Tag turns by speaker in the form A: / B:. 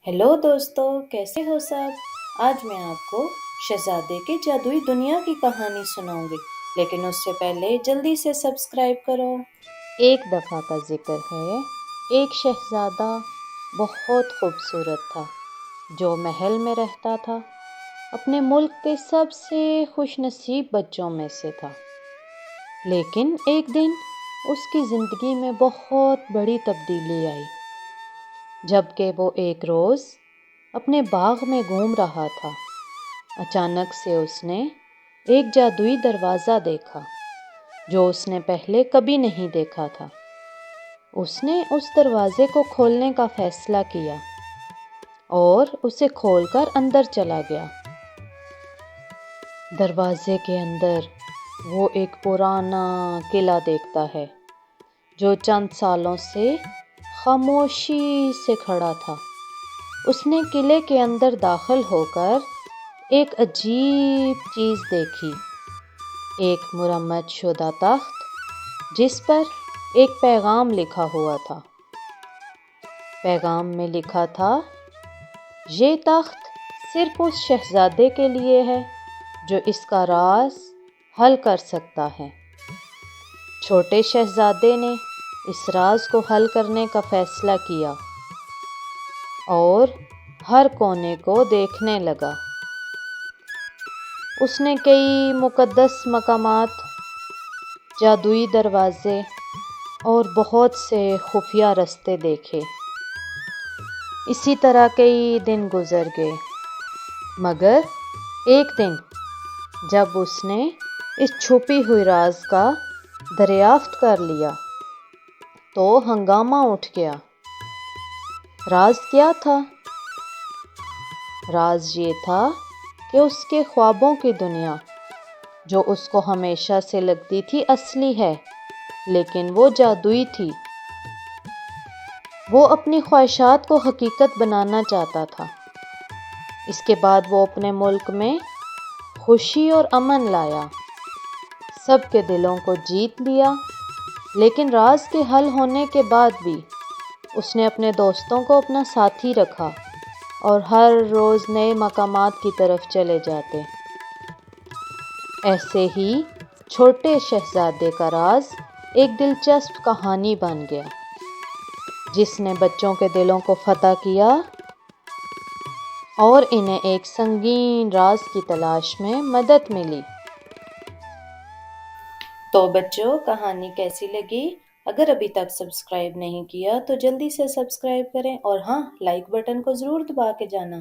A: Hello दोस्तों, कैसे हो सब। आज मैं आपको शहजादे के जादुई दुनिया की कहानी सुनाऊंगी, लेकिन उससे पहले जल्दी से सब्सक्राइब करो। एक दफ़ा का जिक्र है, एक शहजादा बहुत खूबसूरत था जो महल में रहता था। अपने मुल्क के सबसे खुशनसीब बच्चों में से था। लेकिन एक दिन उसकी ज़िंदगी में बहुत बड़ी तब्दीली आई। जबकि वो एक रोज़ अपने बाग में घूम रहा था, अचानक से उसने एक जादुई दरवाज़ा देखा जो उसने पहले कभी नहीं देखा था। उसने उस दरवाज़े को खोलने का फैसला किया और उसे खोलकर अंदर चला गया। दरवाजे के अंदर वो एक पुराना किला देखता है जो चंद सालों से खामोशी से खड़ा था। उसने किले के अंदर दाखिल होकर एक अजीब चीज़ देखी, एक मुरम्मत शुदा तख्त जिस पर एक पैगाम लिखा हुआ था। पैगाम में लिखा था, ये तख्त सिर्फ उस शहजादे के लिए है जो इसका राज हल कर सकता है। छोटे शहजादे ने इस राज को हल करने का फैसला किया और हर कोने को देखने लगा। उसने कई मुक़द्दस मकामात, जादुई दरवाजे और बहुत से खुफिया रास्ते देखे। इसी तरह कई दिन गुजर गए, मगर एक दिन जब उसने इस छुपी हुई राज का दरियाफ्त कर लिया तो हंगामा उठ गया। राज क्या था? राज ये था कि उसके ख्वाबों की दुनिया, जो उसको हमेशा से लगती थी असली है, लेकिन वो जादुई थी। वो अपनी ख्वाहिशात को हकीकत बनाना चाहता था। इसके बाद वो अपने मुल्क में खुशी और अमन लाया, सबके दिलों को जीत लिया। लेकिन राज के हल होने के बाद भी उसने अपने दोस्तों को अपना साथी रखा और हर रोज़ नए मकामात की तरफ चले जाते। ऐसे ही छोटे शहजादे का राज एक दिलचस्प कहानी बन गया, जिसने बच्चों के दिलों को फतह किया और इन्हें एक संगीन राज की तलाश में मदद मिली। तो बच्चों, कहानी कैसी लगी? अगर अभी तक सब्सक्राइब नहीं किया तो जल्दी से सब्सक्राइब करें और हाँ, लाइक बटन को ज़रूर दबा के जाना।